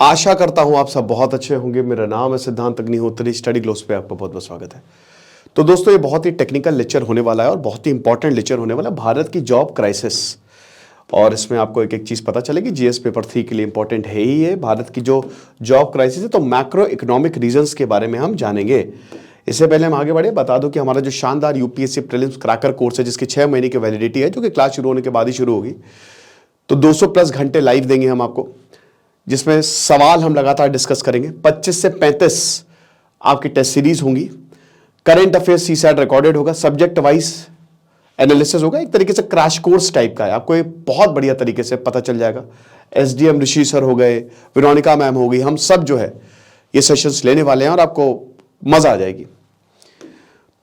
आशा करता हूं आप सब बहुत अच्छे होंगे। मेरा नाम है सिद्धांत अग्निहोत्री। स्टडी ग्लोस पे आपका बहुत बहुत स्वागत है। तो दोस्तों, ये बहुत ही टेक्निकल लेक्चर होने वाला है और बहुत ही इंपॉर्टेंट लेक्चर होने वाला है, भारत की जॉब क्राइसिस। और इसमें आपको एक एक चीज़ पता चलेगी, जीएस पेपर 3 के लिए इंपॉर्टेंट है ही है भारत की जो जॉब क्राइसिस है। तो मैक्रो इकोनॉमिक रीजंस के बारे में हम जानेंगे। इससे पहले हम आगे बढ़े, बता दूं कि हमारा जो शानदार यूपीएससी प्रीलिम्स क्रैकर कोर्स है, जिसकी 6 महीने की वैलिडिटी है, जो कि क्लास शुरू होने के बाद ही शुरू होगी। तो 200+ घंटे लाइव देंगे हम आपको, जिसमें सवाल हम लगातार डिस्कस करेंगे। 25 से 35 आपकी टेस्ट सीरीज होंगी। करंट अफेयर्स सीसैट रिकॉर्डेड होगा, सब्जेक्ट वाइज एनालिसिस होगा। एक तरीके से क्रैश कोर्स टाइप का है, आपको ये बहुत बढ़िया तरीके से पता चल जाएगा। एसडीएम ऋषि सर हो गए, विनोनिका मैम हो गई, हम सब जो है ये सेशंस लेने वाले हैं और आपको मजा आ जाएगी।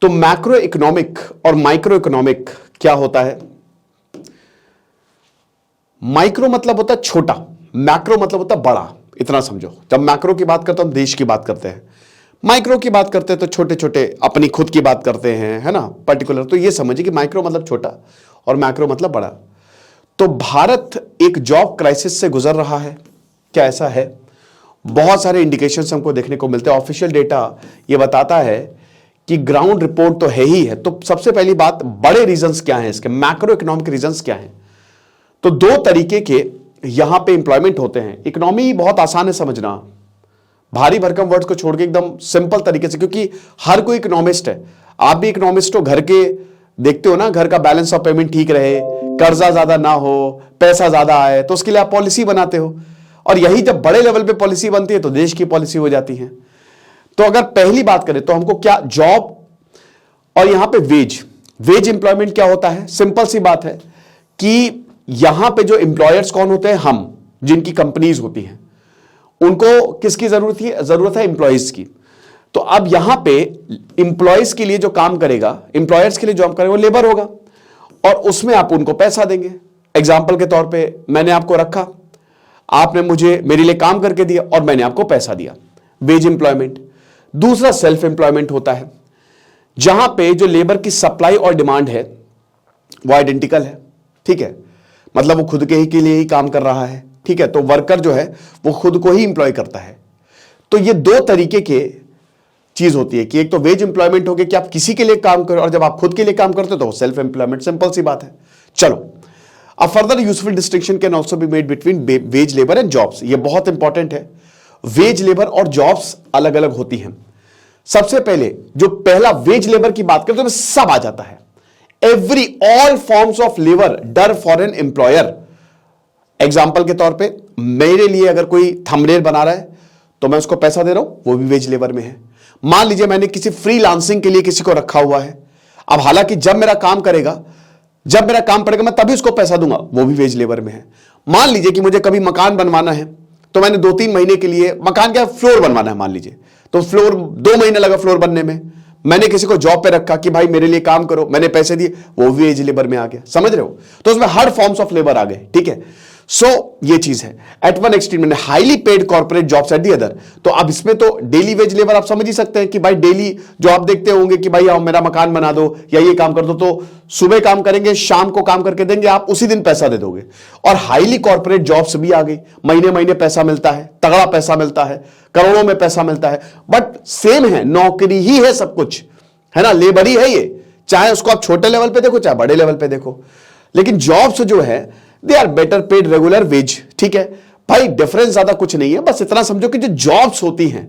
तो मैक्रो इकोनॉमिक और माइक्रो इकोनॉमिक क्या होता है? माइक्रो मतलब होता है छोटा, मैक्रो मतलब होता है बड़ा। इतना समझो, जब मैक्रो की बात करते हैं हम देश की बात करते हैं, माइक्रो की बात करते हैं तो छोटे छोटे अपनी खुद की बात करते हैं, है ना, पर्टिकुलर। तो ये समझिए कि माइक्रो मतलब छोटा और मैक्रो मतलब बड़ा। तो भारत एक जॉब क्राइसिस से गुजर रहा है। क्या ऐसा है? बहुत सारे इंडिकेशंस हमको देखने को मिलते हैं। ऑफिशियल डेटा ये बताता है कि ग्राउंड रिपोर्ट तो है ही है। तो सबसे पहली बात, बड़े रीजंस क्या हैं इसके, मैक्रो इकोनॉमिक रीजंस क्या हैं? तो दो तरीके के यहां पे इंप्लॉयमेंट होते हैं। इकोनॉमी बहुत आसान है समझना, भारी भरकम वर्ड्स को छोड़ के एकदम सिंपल तरीके से, क्योंकि हर कोई इकोनॉमिस्ट है। आप भी इकोनॉमिस्ट हो, घर के देखते हो ना, घर का बैलेंस ऑफ पेमेंट ठीक रहे, कर्जा ज्यादा ना हो, पैसा ज्यादा आए, तो उसके लिए आप पॉलिसी बनाते हो। और यही जब बड़े लेवल पे पॉलिसी बनती है तो देश की पॉलिसी हो जाती है। तो अगर पहली बात करें तो हमको क्या जॉब और यहां पे वेज एम्प्लॉयमेंट क्या होता है? सिंपल सी बात है कि यहां पे जो एम्प्लॉयर्स कौन होते हैं? हम, जिनकी कंपनीज होती हैं, उनको किसकी जरूरत है? एम्प्लॉयज की। तो अब यहां पे एम्प्लॉयज के लिए जो काम करेगा, एम्प्लॉयर्स के लिए जॉब करेगा, वो लेबर होगा और उसमें आप उनको पैसा देंगे। एग्जाम्पल के तौर पे मैंने आपको रखा, आपने मेरे लिए काम करके दिया और मैंने आपको पैसा दिया, वेज एम्प्लॉयमेंट। दूसरा सेल्फ एम्प्लॉयमेंट होता है, जहां पे जो लेबर की सप्लाई और डिमांड है वो आइडेंटिकल है, ठीक है, मतलब वो खुद के लिए ही काम कर रहा है, ठीक है। तो वर्कर जो है वो खुद को ही इंप्लॉय करता है। तो ये दो तरीके के चीज होती है कि एक तो वेज एम्प्लॉयमेंट हो गया कि आप किसी के लिए काम करो, और जब आप खुद के लिए काम करते हो तो सेल्फ एम्प्लॉयमेंट। सिंपल सी बात है। चलो, a further useful distinction can also be made between veg labour and jobs. ये बहुत इंपॉर्टेंट है। वेज लेबर और जॉब्स अलग अलग होती हैं। सबसे पहले जो पहला वेज लेबर की बात करते तो सब आ जाता है। ऑल फॉर्म्स ऑफ लेबर डर फॉर एन एम्प्लॉयर। एग्जाम्पल के तौर पे मेरे लिए अगर कोई थंबनेल बना रहा है तो मैं उसको पैसा दे रहा हूं, वो भी वेज लेबर में है। मान लीजिए मैंने किसी फ्रीलांसिंग के लिए किसी को रखा हुआ है। अब हालांकि जब मेरा काम पड़ेगा मैं तभी उसको पैसा दूंगा, वो भी वेज लेबर में है। मान लीजिए कि मुझे कभी मकान बनवाना है, तो मैंने 2-3 महीने के लिए मकान क्या फ्लोर बनवाना है मान लीजिए, तो फ्लोर 2 महीने लगा फ्लोर बनने में, मैंने किसी को जॉब पे रखा कि भाई मेरे लिए काम करो, मैंने पैसे दिए, वो भी वेज लेबर में आ गया। समझ रहे हो? तो उसमें हर फॉर्म्स ऑफ लेबर आ गए, ठीक है। सो ये चीज है। एट वन एक्सट्रीम में highly paid corporate jobs at the other. तो अब इसमें तो डेली वेज लेबर आप समझ ही सकते हैं कि भाई डेली जो आप देखते होंगे कि भाई आओ मेरा मकान बना दो या ये काम कर दो, तो सुबह काम करेंगे, शाम को काम करके देंगे, आप उसी दिन पैसा दे दोगे। और हाईली कॉर्पोरेट जॉब्स भी आ गई, महीने महीने पैसा मिलता है, तगड़ा पैसा मिलता है, करोड़ों में पैसा मिलता है। बट सेम है, नौकरी ही है सब कुछ, है ना, लेबर ही है ये। चाहे उसको आप छोटे लेवल पे देखो चाहे बड़े लेवल पे देखो, लेकिन जॉब्स जो है they are better paid regular wage, ठीक है भाई। डिफरेंस ज्यादा कुछ नहीं है, बस इतना समझो कि जो जॉब्स होती हैं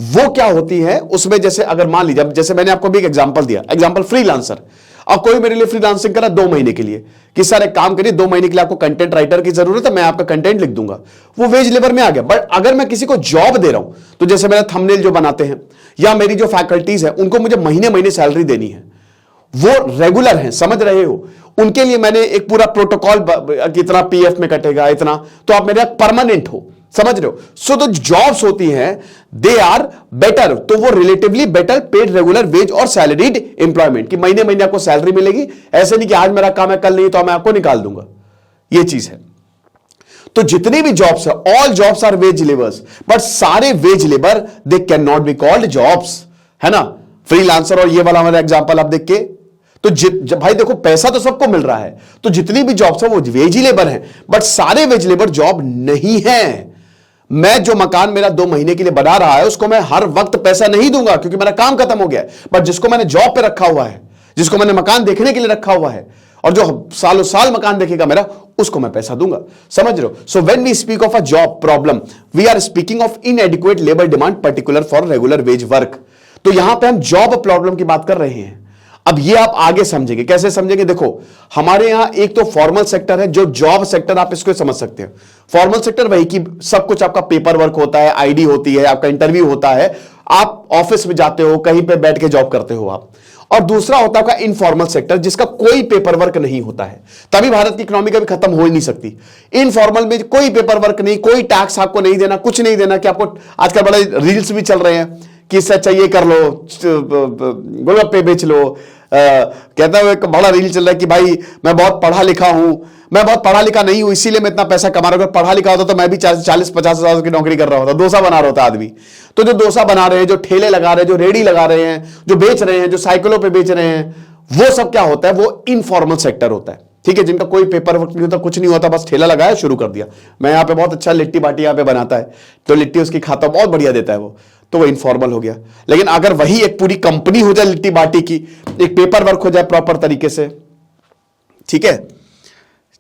वो क्या होती है उसमें। जैसे अगर मान लीजिए, जैसे मैंने आपको भी एक एग्जांपल दिया, एग्जांपल फ्रीलांसर। अब कोई मेरे लिए फ्रीलांसिंग करा 2 महीने के लिए कि सर एक काम करिए, 2 महीने के लिए आपको कंटेंट राइटर की जरूरत है, मैं आपका कंटेंट लिख दूंगा, वो वेज लेबर में आ गया। बट अगर मैं किसी को जॉब दे रहा हूं, तो जैसे मेरा थंबनेल जो बनाते हैं या मेरी जो फैकल्टीज है, उनको मुझे महीने महीने सैलरी देनी है, वो रेगुलर है, समझ रहे हो? उनके लिए मैंने एक पूरा प्रोटोकॉल, कितना पीएफ में कटेगा इतना, तो आप मेरे परमानेंट हो, समझ रहे हो? सो तो जॉब्स होती हैं दे आर बेटर, तो वो relatively better paid regular wage और सैलरीड एम्प्लॉयमेंट, कि महीने महीने आपको सैलरी मिलेगी। ऐसे नहीं कि आज मेरा काम है कल नहीं तो मैं आपको निकाल दूंगा, ये चीज है। तो जितनी भी जॉब्स है, all jobs are wage labours, but सारे wage labour they can not be called jobs, है ना। फ्रीलांसर और ये वाला हमारा एग्जांपल आप देख के, तो भाई देखो पैसा तो सबको मिल रहा है, तो जितनी भी जॉब्स है वो वेज लेबर है, बट सारे वेज लेबर जॉब नहीं है। मैं जो मकान मेरा 2 महीने के लिए बना रहा है उसको मैं हर वक्त पैसा नहीं दूंगा क्योंकि मेरा काम खत्म हो गया है, बट जिसको मैंने जॉब पे रखा हुआ है, जिसको मैंने मकान देखने के लिए रखा हुआ है और जो सालों साल मकान देखेगा मेरा, उसको मैं पैसा दूंगा। समझ रहे हो? So when we speak of a job problem, we are speaking of inadequate labour demand particular for regular wage work. तो यहां पे हम जॉब प्रॉब्लम की बात कर रहे हैं। अब ये आप आगे समझेंगे, कैसे समझेंगे? देखो, हमारे यहां एक तो फॉर्मल सेक्टर है, जो जॉब सेक्टर आप इसको समझ सकते हैं। फॉर्मल सेक्टर वही कि सब कुछ आपका पेपर वर्क होता है, आईडी होती है, आपका इंटरव्यू होता है, आप ऑफिस में जाते हो, कहीं पे बैठ के जॉब करते हो आप। और दूसरा होता है आपका इनफॉर्मल सेक्टर, जिसका कोई पेपर वर्क नहीं होता है, तभी भारत की इकोनॉमी कभी खत्म हो ही नहीं सकती। इनफॉर्मल में कोई पेपर वर्क नहीं, कोई टैक्स आपको नहीं देना, कुछ नहीं देना, कि आपको आजकल बड़े रील्स भी चल रहे हैं कि इससे चाहिए कर लो, गोलगप्पे बेच लो। कहता है एक बड़ा रील चल रहा है कि भाई मैं बहुत पढ़ा लिखा हूं, मैं बहुत पढ़ा लिखा नहीं हूं इसीलिए मैं इतना पैसा कमा रहा हूं। अगर पढ़ा लिखा होता तो मैं भी 40-50 हजार की नौकरी कर रहा होता, डोसा बना रहा होता आदमी। तो जो डोसा बना रहे हैं, जो ठेले लगा रहे हैं, जो रेडी लगा रहे हैं, जो बेच रहे हैं, जो साइकिलों पे बेच रहे हैं, वो सब क्या होता है? वो इनफॉर्मल सेक्टर होता है, ठीक है, जिनका कोई पेपर वर्क नहीं होता, कुछ नहीं होता, बस ठेला लगाया, शुरू कर दिया। मैं यहाँ पे बहुत अच्छा लिट्टी बाटी यहाँ पे बनाता है, तो लिट्टी उसकी खाता बहुत बढ़िया देता है वो, तो वो इनफॉर्मल हो गया। लेकिन अगर वही एक पूरी कंपनी हो जाए लिट्टी बाटी की, एक पेपर वर्क हो जाए प्रॉपर तरीके से, ठीक है,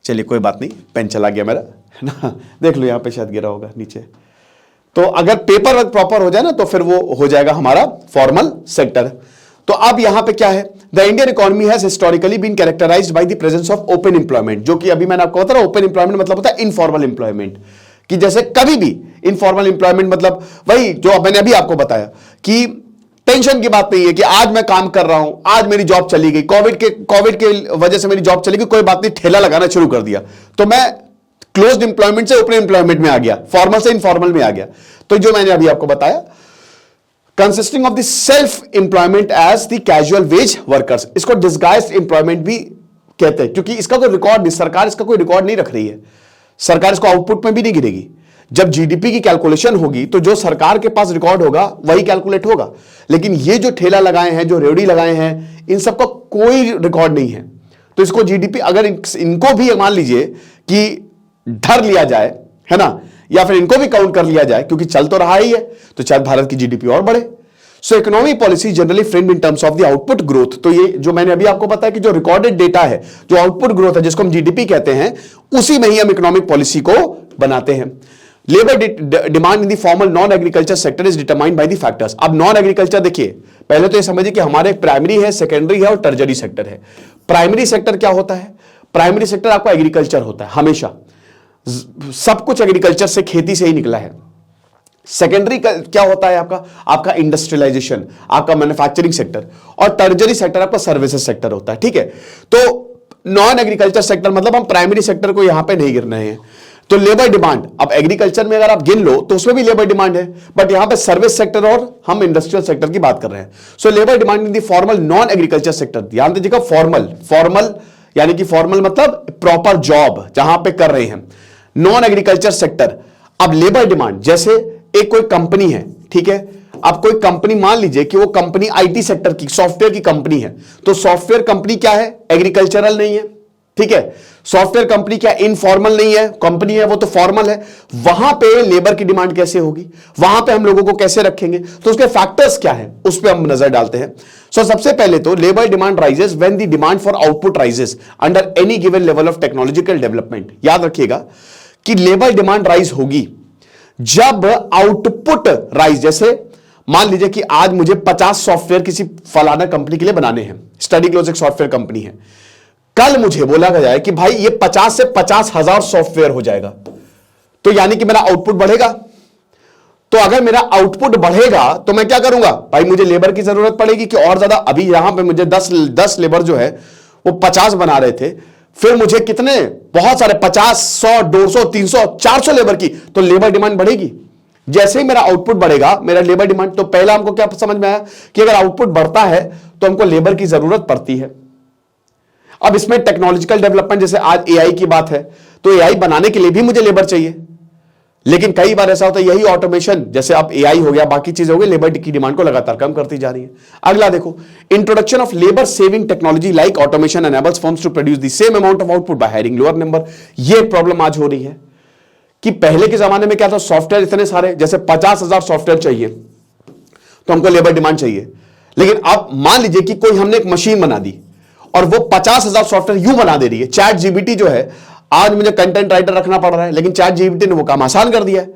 चलिए कोई बात नहीं, पेन चला गया मेरा, है ना, देख लो यहाँ पे शायद गिरा होगा नीचे। तो अगर पेपर वर्क प्रॉपर हो जाए ना, तो फिर वो हो जाएगा हमारा फॉर्मल सेक्टर। तो अब यहां पे क्या है? The Indian economy has historically been characterised by the presence of open employment, जो कि अभी मैंने आपको बता रहा, ओपन एम्प्लॉयमेंट मतलब होता है इनफॉर्मल एम्प्लॉयमेंट, कि जैसे कभी भी इनफॉर्मल एम्प्लॉयमेंट मतलब वही जो मैंने अभी आपको बताया कि टेंशन की बात नहीं है कि आज मैं काम कर रहा हूं, आज मेरी जॉब चली गई, कोविड के वजह से मेरी जॉब चली गई, कोई बात नहीं, ठेला लगाना शुरू कर दिया, तो मैं क्लोज्ड एम्प्लॉयमेंट से ओपन एम्प्लॉयमेंट में आ गया, फॉर्मल से इनफॉर्मल में आ गया। तो जो मैंने अभी आपको बताया, consisting of the self employment as the casual wage workers, इसको डिस्गाइज्ड एम्प्लॉयमेंट भी कहते हैं, क्योंकि इसका कोई रिकॉर्ड नहीं, सरकार इसका कोई रिकॉर्ड नहीं रख रही है, सरकार इसको आउटपुट में भी नहीं गिनेगी। जब जीडीपी की कैलकुलेशन होगी तो जो सरकार के पास रिकॉर्ड होगा वही कैलकुलेट होगा, लेकिन ये जो ठेला लगाए हैं, जो रेवड़ी लगाए हैं, इन सबका कोई रिकॉर्ड नहीं है। तो इसको जीडीपी, अगर इनको भी मान लीजिए कि धर लिया जाए, है ना, या फिर इनको भी काउंट कर लिया जाए, क्योंकि चल तो रहा ही है, तो शायद भारत की जीडीपी और बढ़े। सो economic policy generally framed in terms of the output growth. तो ये जो मैंने अभी आपको बताया कि जो रिकॉर्डेड डेटा है, जो आउटपुट ग्रोथ है, जिसको हम जीडीपी कहते हैं, उसी में ही हम इकोनॉमिक पॉलिसी को बनाते हैं। Labour demand in the formal non agriculture sector is determined by the factors. अब नॉन एग्रीकल्चर देखिए, पहले तो ये समझिए कि हमारे प्राइमरी है, सेकेंडरी है और टर्जरी सेक्टर है। प्राइमरी सेक्टर क्या होता है? प्राइमरी सेक्टर आपका एग्रीकल्चर होता है, हमेशा सब कुछ एग्रीकल्चर से, खेती से ही निकला है। सेकेंडरी क्या होता है आपका इंडस्ट्रियलाइजेशन, आपका मैन्युफैक्चरिंग सेक्टर, और टर्जरी सेक्टर आपका सर्विसेज सेक्टर होता है, ठीक है। तो नॉन एग्रीकल्चर सेक्टर मतलब हम प्राइमरी सेक्टर को यहां पे नहीं गिन रहे हैं। तो लेबर डिमांड, अब एग्रीकल्चर में अगर आप गिन लो तो उसमें भी लेबर डिमांड है, बट यहां पे सर्विस सेक्टर और हम इंडस्ट्रियल सेक्टर की बात कर रहे हैं। So labour demand in the formal non agriculture sector, ध्यान दीजिएगा, फॉर्मल यानी कि फॉर्मल मतलब प्रॉपर जॉब जहां पे कर रहे हैं, नॉन एग्रीकल्चर सेक्टर। अब लेबर डिमांड, जैसे एक कोई कंपनी है, ठीक है, अब कोई कंपनी मान लीजिए कि वो कंपनी आईटी सेक्टर की, सॉफ्टवेयर की कंपनी है, तो सॉफ्टवेयर कंपनी क्या है? एग्रीकल्चरल नहीं है, ठीक है। सॉफ्टवेयर कंपनी क्या इनफॉर्मल नहीं है, कंपनी है वो तो फॉर्मल है। वहां पे लेबर की डिमांड कैसे होगी, वहां पे हम लोगों को कैसे रखेंगे, तो उसके फैक्टर्स क्या है, उस पर हम नजर डालते हैं। सो सबसे पहले तो labour demand rises when the demand for output rises under any given level of technological development. याद रखिएगा कि लेबर डिमांड राइज होगी जब आउटपुट राइज, जैसे मान लीजिए कि आज मुझे 50 सॉफ्टवेयर किसी फलाना कंपनी के लिए बनाने हैं, स्टडी क्लोज एक सॉफ्टवेयर कंपनी है, कल मुझे बोला जाए कि भाई ये 50 से 50,000 सॉफ्टवेयर हो जाएगा, तो यानी कि मेरा आउटपुट बढ़ेगा। तो अगर मेरा आउटपुट बढ़ेगा तो मैं क्या करूंगा भाई, मुझे लेबर की जरूरत पड़ेगी कि और ज्यादा। अभी यहां पे मुझे 10 लेबर जो है वो 50 बना रहे थे, फिर मुझे कितने, बहुत सारे 50, 100, 200, 300, 400 लेबर की, तो लेबर डिमांड बढ़ेगी। जैसे ही मेरा आउटपुट बढ़ेगा, मेरा लेबर डिमांड, तो पहला हमको क्या समझ में आया कि अगर आउटपुट बढ़ता है तो हमको लेबर की जरूरत पड़ती है। अब इसमें टेक्नोलॉजिकल डेवलपमेंट, जैसे आज एआई की बात है, तो एआई बनाने के लिए भी मुझे लेबर चाहिए, लेकिन कई बार ऐसा होता है यही ऑटोमेशन, जैसे अब एआई हो गया, बाकी चीजें हो गई, लेबर की डिमांड को लगातार कम करती जा रही है। अगला देखो, introduction of labour saving technology like automation enables firms to produce the same amount of output by hiring lower number. ये प्रॉब्लम आज हो रही है कि पहले के जमाने में क्या था, सॉफ्टवेयर इतने सारे, जैसे 50,000 सॉफ्टवेयर चाहिए तो हमको लेबर डिमांड चाहिए। लेकिन अब मान लीजिए कि कोई हमने एक मशीन बना दी और वो 50,000 सॉफ्टवेयर यूं बना दे रही है। चैट जीपीटी जो है, आज मुझे कंटेंट राइटर रखना पड़ रहा है, लेकिन चैट जीपीटी ने वो काम आसान कर दिया है,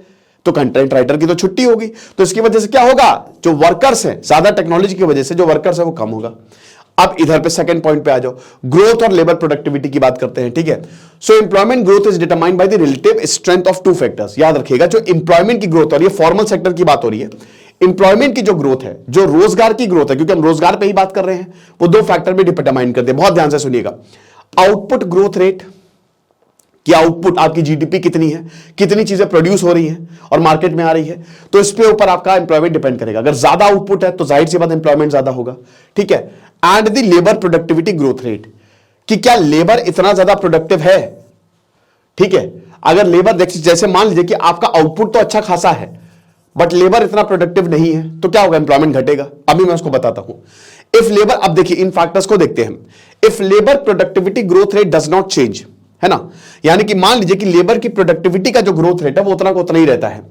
तो कंटेंट राइटर की तो छुट्टी होगी। तो इसकी वजह से क्या होगा, जो वर्कर्स हैं, ज्यादा टेक्नोलॉजी की वजह से जो वर्कर्स है वो कम होगा। अब इधर पे सेकंड पॉइंट पे आ जाओ, ग्रोथ और लेबर प्रोडक्टिविटी की बात करते हैं, ठीक है। So employment growth is determined by the relative strength of two factors. याद रखिएगा, जो एम्प्लॉयमेंट की ग्रोथ, और ये फॉर्मल सेक्टर की बात हो रही है, एम्प्लॉयमेंट की जो ग्रोथ है, जो रोजगार की ग्रोथ है, क्योंकि हम रोजगार पे ही बात कर रहे हैं, वो दो फैक्टर में डिटरमाइन करते हैं। बहुत ध्यान से सुनिएगा, आउटपुट ग्रोथ रेट, कि आउटपुट आपकी जीडीपी कितनी है, कितनी चीजें प्रोड्यूस हो रही हैं और मार्केट में आ रही है, तो इस पे ऊपर आपका एम्प्लॉयमेंट डिपेंड करेगा। अगर ज्यादा आउटपुट है तो जाहिर सी बात एम्प्लॉयमेंट ज्यादा होगा, ठीक है। And the labour productivity growth rate, कि क्या लेबर इतना ज्यादा प्रोडक्टिव है, ठीक है। अगर लेबर देखिए, जैसे मान लीजिए कि आपका आउटपुट तो अच्छा खासा है बट लेबर इतना प्रोडक्टिव नहीं है, तो क्या होगा, एम्प्लॉयमेंट घटेगा। अभी मैं उसको बताता हूं। इफ लेबर, अब देखिए इन फैक्टर्स को देखते हैं, if labour productivity growth rate does not change, है ना, यानी कि मान लीजिए कि लेबर की प्रोडक्टिविटी का जो ग्रोथ रेट है वो उतना का उतना ही रहता है।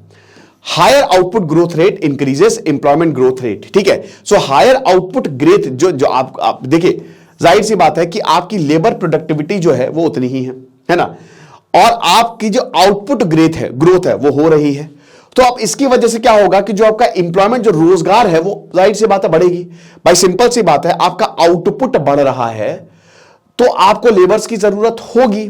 Higher output growth rate increases employment growth rate, ठीक है। सो हायर आउटपुट ग्रेथ, जो आप देखिए, जाहिर सी बात है कि आपकी लेबर प्रोडक्टिविटी जो है वो उतनी ही है ना, और आपकी जो आउटपुट ग्रोथ है वो हो रही है। तो अब इसकी वजह से क्या होगा कि जो आपका एम्प्लॉयमेंट, जो रोजगार है, वो जाहिर सी बात है बढ़ेगी। भाई सिंपल सी बात है, आपका आउटपुट बढ़ रहा है तो आपको लेबर्स की जरूरत होगी,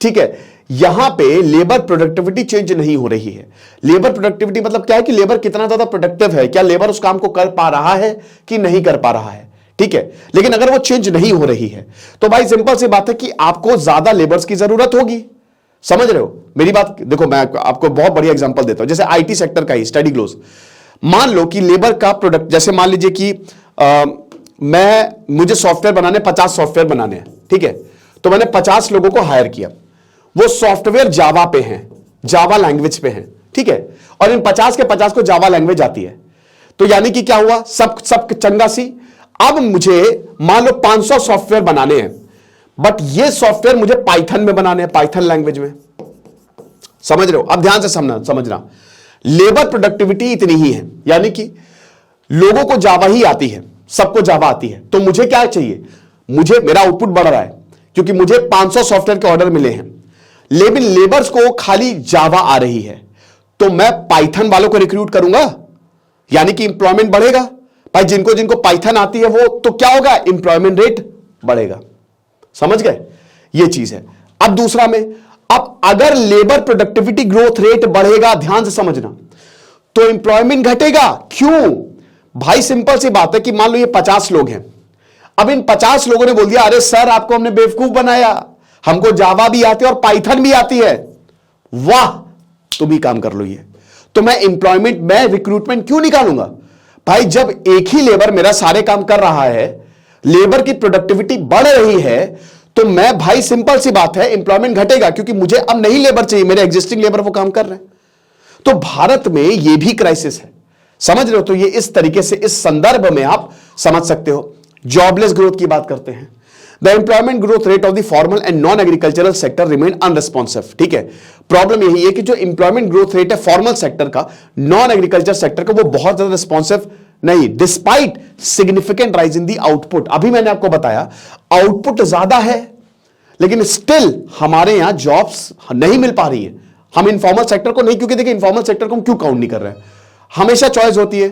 ठीक है। यहां पे लेबर प्रोडक्टिविटी चेंज नहीं हो रही है। लेबर प्रोडक्टिविटी मतलब क्या है कि लेबर कितना ज्यादा प्रोडक्टिव है, क्या लेबर उस काम को कर पा रहा है कि नहीं कर पा रहा है, ठीक है। लेकिन अगर वो चेंज नहीं हो रही है तो भाई सिंपल सी बात है कि आपको ज्यादा लेबर्स की जरूरत होगी। समझ रहे हो मेरी बात। देखो मैं आपको बहुत बढ़िया एग्जांपल देता हूं, जैसे आईटी सेक्टर का ही स्टडी ग्लोज। मान लो कि लेबर का प्रोडक्ट, जैसे मान लीजिए कि मुझे सॉफ्टवेयर बनाने, 50 सॉफ्टवेयर बनाने हैं, ठीक है। तो मैंने 50 लोगों को हायर किया, वो सॉफ्टवेयर जावा पे हैं, जावा लैंग्वेज पे हैं, ठीक है। और इन 50 के 50 को जावा लैंग्वेज आती है, तो यानी कि क्या हुआ, सब चंगा सी। अब मुझे मान लो 500 सॉफ्टवेयर बनाने हैं, बट ये सॉफ्टवेयर मुझे पाइथन में बनाने हैं, पाइथन लैंग्वेज में। समझ रहे हो, अब ध्यान से समझना, लेबर प्रोडक्टिविटी इतनी ही है, यानी कि लोगों को जावा ही आती है, सबको जावा आती है। तो मुझे क्या चाहिए, मेरा आउटपुट बढ़ रहा है क्योंकि मुझे 500 सॉफ्टवेयर के ऑर्डर मिले हैं, लेकिन लेबर्स को खाली जावा आ रही है, तो मैं पाइथन वालों को रिक्रूट करूंगा, यानी कि इंप्लॉयमेंट बढ़ेगा। भाई जिनको जिनको पाइथन आती है वो, तो क्या होगा, इंप्लॉयमेंट रेट बढ़ेगा। समझ गए, ये चीज है। अब दूसरा में, अब अगर लेबर प्रोडक्टिविटी ग्रोथ रेट बढ़ेगा, ध्यान से समझना, तो इंप्लॉयमेंट घटेगा। क्यों भाई, सिंपल सी बात है कि मान लो ये 50 लोग हैं, अब इन 50 लोगों ने बोल दिया, अरे सर आपको हमने बेवकूफ बनाया, हमको जावा भी आती है और पाइथन भी आती है, वाह तुम ही काम कर लो ये। तो मैं इंप्लॉयमेंट, मैं रिक्रूटमेंट क्यों निकालूंगा भाई, जब एक ही लेबर मेरा सारे काम कर रहा है, लेबर की प्रोडक्टिविटी बढ़ रही है, तो मैं, भाई सिंपल सी बात है, इंप्लॉयमेंट घटेगा, क्योंकि मुझे अब नहीं लेबर चाहिए, मेरे एग्जिस्टिंग लेबर वो काम कर रहे हैं। तो भारत में ये भी क्राइसिस है, समझ रहे हो। तो ये इस तरीके से, इस संदर्भ में आप समझ सकते हो। जॉबलेस ग्रोथ की बात करते हैं, the employment growth rate of the formal and non agricultural sector remain unresponsive, ठीक है। प्रॉब्लम यही है कि जो एम्प्लॉयमेंट ग्रोथ रेट है फॉर्मल सेक्टर का, नॉन एग्रीकल्चर सेक्टर का, वो बहुत ज्यादा रिस्पॉन्सिव नहीं, despite significant rise in the output. अभी मैंने आपको बताया आउटपुट ज्यादा है, लेकिन स्टिल हमारे यहां जॉब्स नहीं मिल पा रही है। हम इनफॉर्मल सेक्टर को नहीं, क्योंकि देखिए इनफॉर्मल सेक्टर को हम क्यों काउंट नहीं कर रहे हैं, हमेशा चॉइस होती है।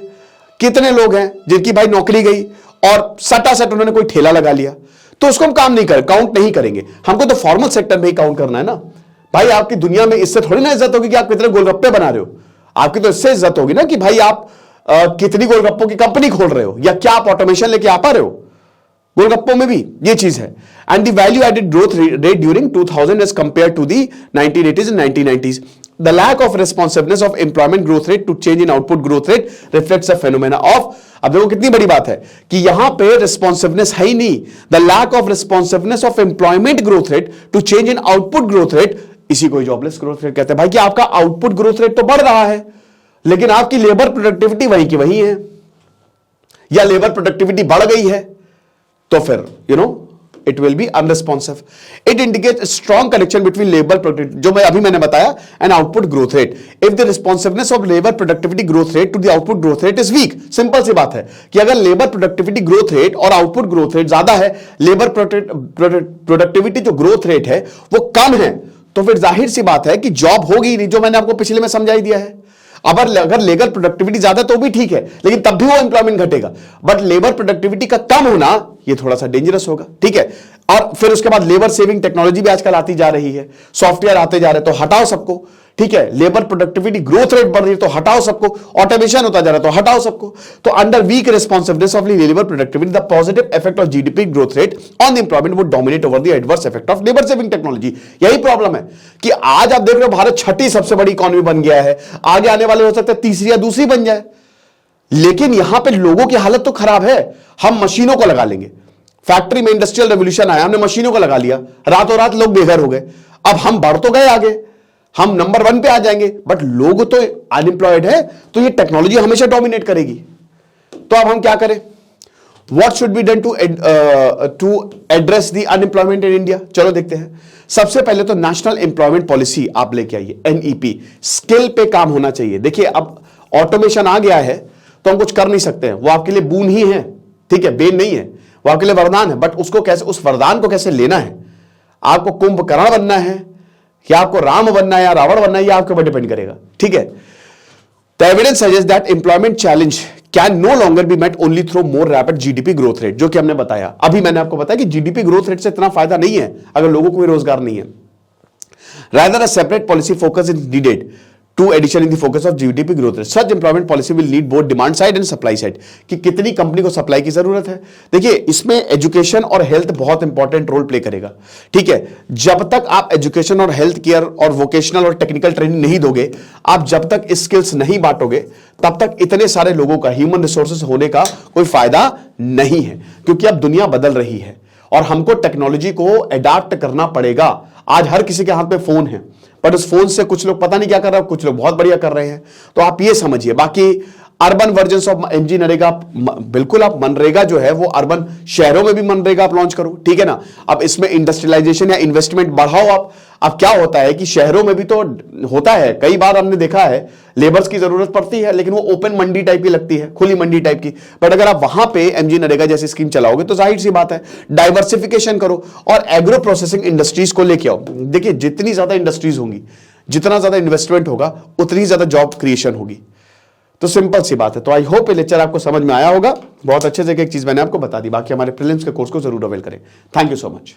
कितने लोग हैं जिनकी भाई नौकरी गई और सटासट उन्होंने कोई ठेला लगा लिया, तो उसको हम काम नहीं करें, काउंट नहीं करेंगे। हमको तो फॉर्मल सेक्टर में ही काउंट करना है ना भाई। आपकी दुनिया में इससे थोड़ी ना इज्जत होगी कि आप कितने गोलगप्पे बना रहे हो, आपकी तो इससे इज्जत होगी ना कि भाई आप कितनी गोलगप्पों की कंपनी खोल रहे हो, या क्या आप ऑटोमेशन लेके आ पा रहे हो। गोलगप्पों में भी ये चीज है। And the value added growth rate during 2000 as compare to the 1980s and 1990s, the lack of responsiveness of employment growth rate to change in output growth rate reflects a phenomena of, अब देखो कितनी बड़ी बात है कि यहां पे responsiveness है ही नहीं। The lack of responsiveness of employment growth rate to change in output growth rate, इसी को जॉबलेस ग्रोथ रेट कहते हैं। भाई कि आपका आउटपुट ग्रोथ रेट तो बढ़ रहा है, लेकिन आपकी लेबर प्रोडक्टिविटी वहीं की वहीं है, या लेबर प्रोडक्टिविटी बढ़ गई है, तो फिर it will be unresponsive. It indicates a strong connection between labor productivity, जो मैंने बताया, and output growth rate. If the responsiveness of labor productivity growth rate to the output growth rate is weak, simple सी बात है कि अगर labour productivity growth rate और output growth rate ज्यादा है, लेबर प्रोडक्टिविटी जो ग्रोथ रेट है वो कम है, तो फिर जाहिर सी बात है कि जॉब होगी नहीं, जो मैंने आपको पिछले में समझाई दिया है। अगर लेबर प्रोडक्टिविटी ज्यादा तो भी ठीक है, लेकिन तब भी वो एम्प्लॉयमेंट घटेगा। बट लेबर प्रोडक्टिविटी का कम होना ये थोड़ा सा डेंजरस होगा, ठीक है। और फिर उसके बाद लेबर सेविंग टेक्नोलॉजी भी आजकल आती जा रही है, सॉफ्टवेयर आते जा रहे, तो हटाओ सबको, ठीक है। लेबर प्रोडक्टिविटी ग्रोथ रेट बढ़ रही है तो हटाओ सबको, ऑटोमेशन होता जा रहा है तो हटाओ सबको। तो under weak responsiveness of labour productivity the positive effect of GDP growth rate on the employment would dominate over the adverse effect of labour saving technology. यही प्रॉब्लम है कि आज आप देख रहे हो भारत छठी सबसे बड़ी इकोनॉमी बन गया है, आगे आने वाले हो सकता है तीसरी या दूसरी बन जाए, लेकिन यहां पे लोगों की हालत तो खराब है। हम मशीनों को लगा लेंगे, फैक्ट्री में इंडस्ट्रियल रेवोल्यूशन आया, हमने मशीनों को लगा लिया, रातों रात लोग बेघर हो गए। अब हम बढ़ तो गए आगे, हम नंबर 1 पे आ जाएंगे, बट लोग तो अनएम्प्लॉयड है, तो ये टेक्नोलॉजी हमेशा डोमिनेट करेगी। तो अब हम क्या करें? What should be done to address the unemployment in India? चलो देखते हैं। सबसे पहले तो नेशनल एम्प्लॉयमेंट पॉलिसी आप लेके आइए, एनईपी। स्किल पे काम होना चाहिए। देखिए अब ऑटोमेशन आ गया है तो हम कुछ कर नहीं सकते हैं, वो आपके लिए बून ही है, ठीक है, बेन नहीं है, वो आपके लिए वरदान है। बट उसको कैसे, उस वरदान को कैसे लेना है? आपको कुंभकर्ण बनना है कि आपको राम बनना है या रावण बनना है, ये आपके ऊपर डिपेंड करेगा, ठीक है। The evidence suggest that employment challenge can no longer be met only through more rapid GDP growth rate, जो कि हमने बताया। अभी मैंने आपको बताया कि जीडीपी ग्रोथ रेट से इतना फायदा नहीं है अगर लोगों को भी रोजगार नहीं है। Rather a separate policy focus is needed to addition in the focus of GDP growth rate. Such employment policy will need both demand side and supply side. कि कितनी कंपनी को सप्लाई की जरूरत है। देखिए इसमें एजुकेशन और हेल्थ बहुत इंपॉर्टेंट रोल प्ले करेगा, ठीक है। जब तक आप एजुकेशन और हेल्थ केयर और वोकेशनल और टेक्निकल ट्रेनिंग नहीं दोगे, आप जब तक स्किल्स नहीं बांटोगे, तब तक इतने सारे लोगों का ह्यूमन रिसोर्सेज होने का कोई फायदा नहीं है, क्योंकि अब दुनिया बदल रही है और हमको टेक्नोलॉजी को अडॉप्ट करना पड़ेगा। आज हर किसी के हाथ में फोन है, पर उस फोन से कुछ लोग पता नहीं क्या कर रहे हैं, कुछ लोग बहुत बढ़िया कर रहे हैं। तो आप ये समझिए। बाकी urban versions of MG NREGA, बिल्कुल आप मनरेगा जो है वो अर्बन शहरों में भी मनरेगा आप लॉन्च करो, ठीक है ना। अब इसमें इंडस्ट्रियलाइजेशन या इन्वेस्टमेंट बढ़ाओ आप। अब क्या होता है कि शहरों में भी तो होता है, कई बार हमने देखा है लेबर्स की जरूरत पड़ती है, लेकिन वो ओपन मंडी टाइप की लगती है, खुली मंडी टाइप की। बट अगर आप वहां पे एमजी नरेगा जैसी स्कीम चलाओगे तो जाहिर सी बात है डाइवर्सिफिकेशन करो और एग्रो प्रोसेसिंग इंडस्ट्रीज को लेके आओ। देखिए जितनी ज्यादा इंडस्ट्रीज होंगी, जितना ज्यादा इन्वेस्टमेंट होगा, उतनी ज्यादा जॉब क्रिएशन होगी। तो सिंपल सी बात है। तो आई होप ये लेक्चर आपको समझ में आया होगा। बहुत अच्छे से एक चीज मैंने आपको बता दी। बाकी हमारे प्रीलिम्स के कोर्स को जरूर अवेल करें। Thank you so much.